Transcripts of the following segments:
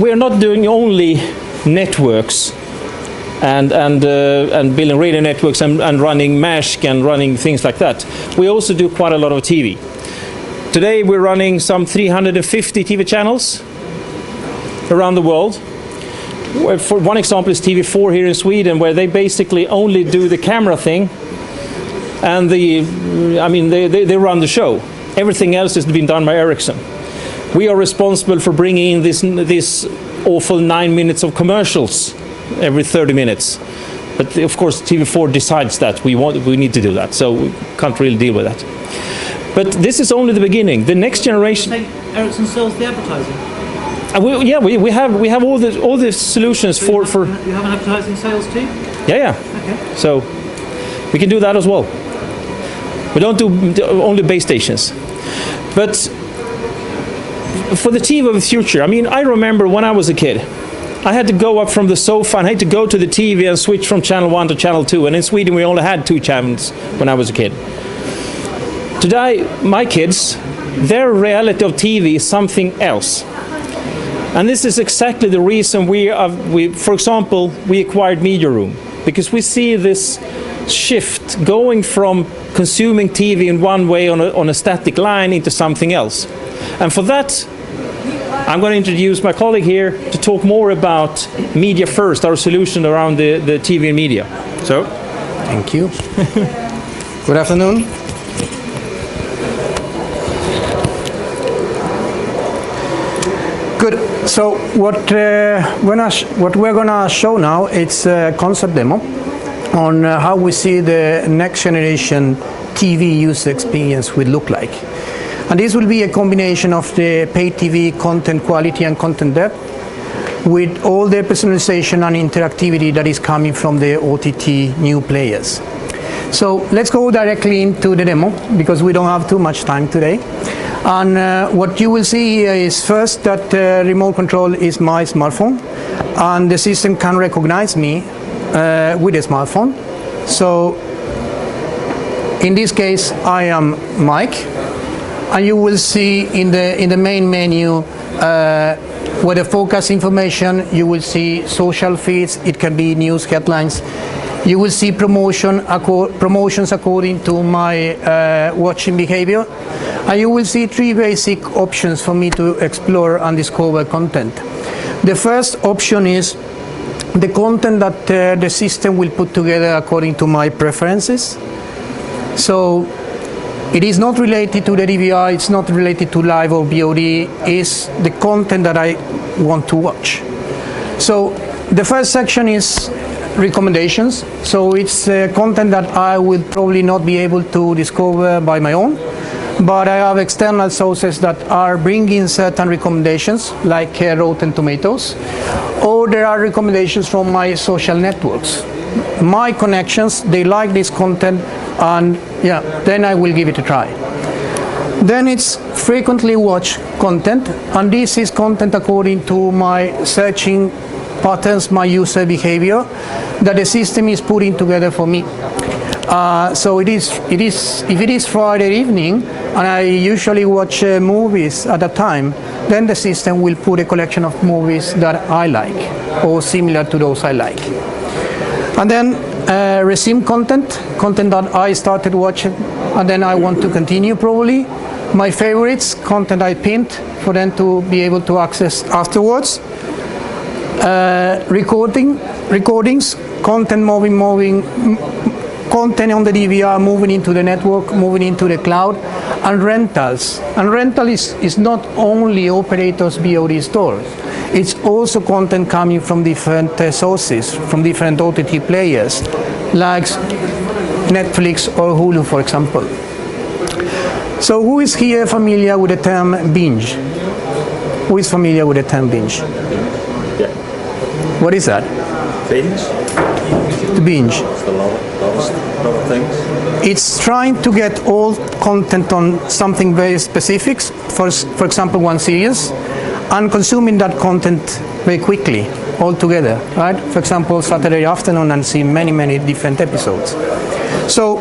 we're not doing only networks and building radio networks and running mesh and running things like that. We also do quite a lot of TV. Today we're running some 350 TV channels around the world. For one example is TV4 here in Sweden, where they basically only do the camera thing, and they run the show. Everything else has been done by Ericsson. We are responsible for bringing in this awful 9 minutes of commercials every 30 minutes. But of course TV4 decides that we need to do that, so we can't really deal with that. But this is only the beginning. The next generation. Ericsson sells the advertising. We have all the solutions for. You have an advertising sales team? Yeah. Okay. So we can do that as well. We don't do only base stations, but for the TV of the future. I mean, I remember when I was a kid, I had to go up from the sofa and I had to go to the TV and switch from channel 1 to channel 2. And in Sweden, we only had 2 channels when I was a kid. Today, my kids, their reality of TV is something else. And this is exactly the reason for example, we acquired Media Room, because we see this shift going from consuming TV in one way on a static line into something else. And for that, I'm going to introduce my colleague here to talk more about Media First, our solution around the TV and media. So, thank you. Good afternoon. Good. So what we're going to show now, it's a concept demo on how we see the next generation TV user experience will look like. And this will be a combination of the paid TV content quality and content depth with all the personalization and interactivity that is coming from the OTT new players. So let's go directly into the demo, because we don't have too much time today. And what you will see here is first that remote control is my smartphone, and the system can recognize me with a smartphone. So in this case, I am Mike. And you will see in the main menu where the focus information, you will see social feeds, it can be news headlines. You will see promotions according to my watching behavior. And you will see 3 basic options for me to explore and discover content. The first option is the content that the system will put together according to my preferences. So it is not related to the DVR, it's not related to live or VOD, it's the content that I want to watch. So the first section is recommendations. So it's content that I will probably not be able to discover by my own, but I have external sources that are bringing certain recommendations, like Rotten Tomatoes, or there are recommendations from my social networks. My connections, they like this content, and yeah, then I will give it a try. Then it's frequently watched content, and this is content according to my searching patterns, my user behavior that the system is putting together for me. So if it is Friday evening and I usually watch movies at a time, then the system will put a collection of movies that I like or similar to those I like. And then resume content that I started watching and then I want to continue probably. My favorites, content I pinned for them to be able to access afterwards. Recordings, content content on the DVR moving into the network, moving into the cloud, and rentals. And rental is not only operators' VOD stores. It's also content coming from different sources, from different OTT players, like Netflix or Hulu, for example. So who is here familiar with the term binge? Who is familiar with the term binge? Yeah. What is that? Binge? To binge. It's a lot of things. It's trying to get all content on something very specific, for example, one series, and consuming that content very quickly, all together, right? For example, Saturday afternoon and see many different episodes. So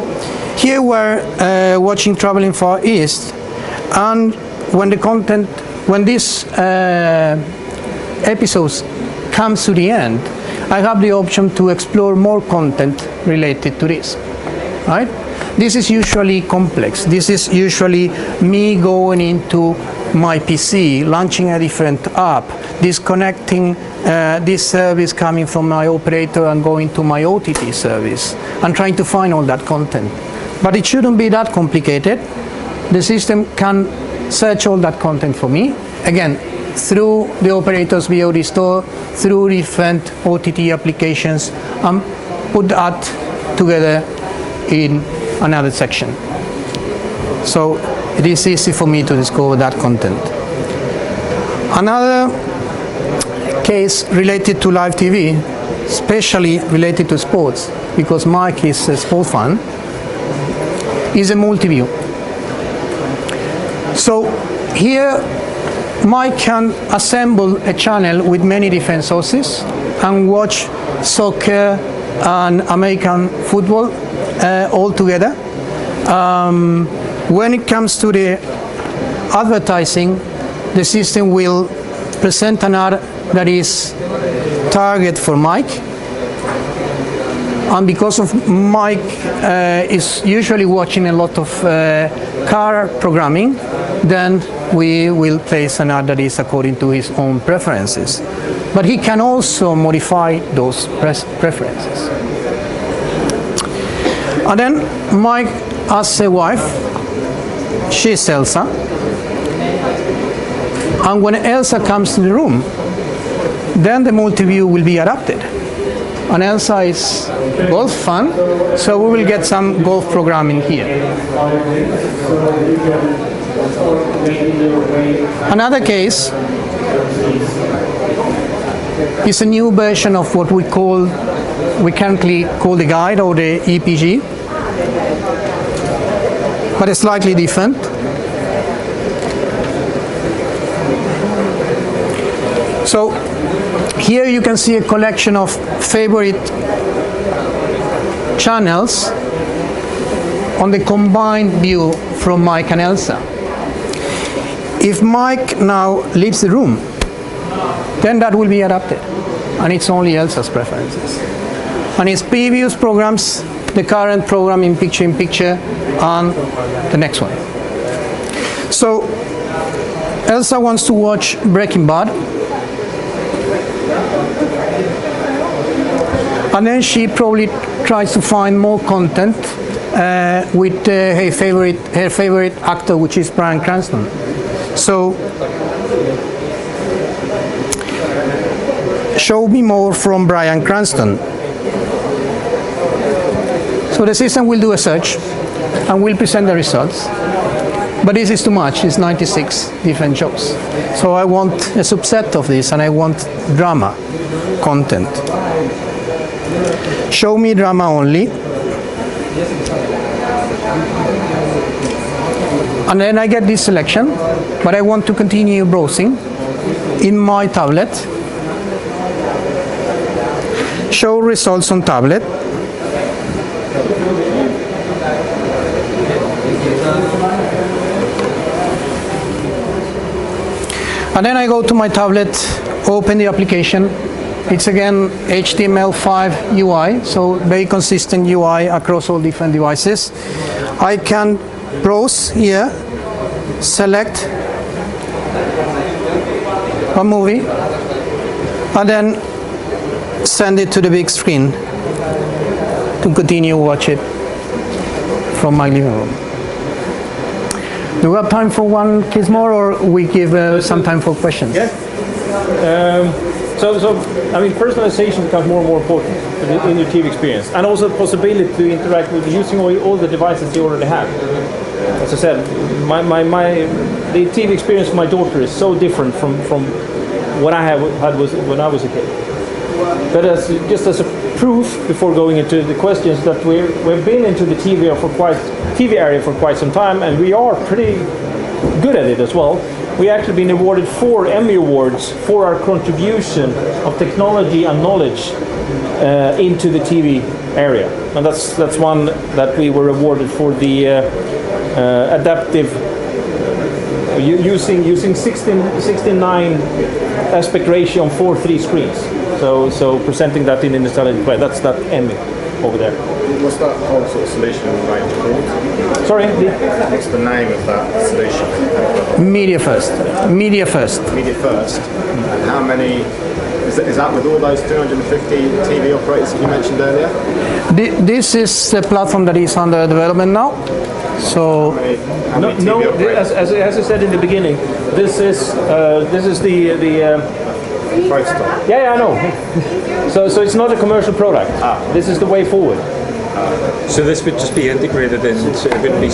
here we're watching Traveling Far East, and when this episodes comes to the end, I have the option to explore more content related to this, right? This is usually complex. This is usually me going into my PC, launching a different app, disconnecting this service coming from my operator and going to my OTT service, and trying to find all that content. But it shouldn't be that complicated. The system can search all that content for me, again, through the operator's VOD store, through different OTT applications, and put that together in another section. So it is easy for me to discover that content. Another case related to live TV, especially related to sports, because Mike is a sports fan, is a multi-view. So here Mike can assemble a channel with many different sources and watch soccer and American football all together. When it comes to the advertising, the system will present an ad that is target for Mike. And because of Mike is usually watching a lot of car programming, then we will place an ad that is according to his own preferences. But he can also modify those preferences. And then Mike has a wife, she's Elsa. And when Elsa comes to the room, then the multi-view will be adapted. And Elsa is golf fan, so we will get some golf programming here. Another case is a new version of what we currently call the guide or the EPG, but it's slightly different. So here you can see a collection of favorite channels on the combined view from Mike and Elsa. If Mike now leaves the room, then that will be adapted, and it's only Elsa's preferences. And his previous programs, the current program in picture, and the next one. So Elsa wants to watch Breaking Bad, and then she probably tries to find more content with her favorite actor, which is Bryan Cranston. So, show me more from Bryan Cranston. So the system will do a search and will present the results. But this is too much, it's 96 different shows. So I want a subset of this, and I want drama content. Show me drama only. And then I get this selection, but I want to continue browsing in my tablet. Show results on tablet. And then I go to my tablet, open the application. It's again HTML5 UI, so very consistent UI across all different devices. I can browse here, select a movie, and then send it to the big screen to continue watch it from my living room. Do we have time for one case more, or we give some time for questions? Yeah. So I mean, personalization becomes more and more important in your TV experience, and also the possibility to interact with using all the devices you already have. As I said, the TV experience of my daughter is so different from what I had when I was a kid. But just as a proof, before going into the questions, that we've been into the TV area for quite some time, and we are pretty good at it as well. We actually been awarded 4 Emmy Awards for our contribution of technology and knowledge into the TV area, and that's one that we were awarded for the adaptive using 69 aspect ratio on 4:3 screens. So presenting that in an intelligent way. That's that Emmy over there. What's that whole sort of solution range called? Sorry. What's the name of that solution? Media first. Media first. Media First. And how many? Is that with all those 250 TV operators that you mentioned earlier? This is a platform that is under development now. So How many TV No, operators? as I said in the beginning, this is the Prototype. yeah, I know. So it's not a commercial product. This is the way forward. So this would just be integrated in, it wouldn't be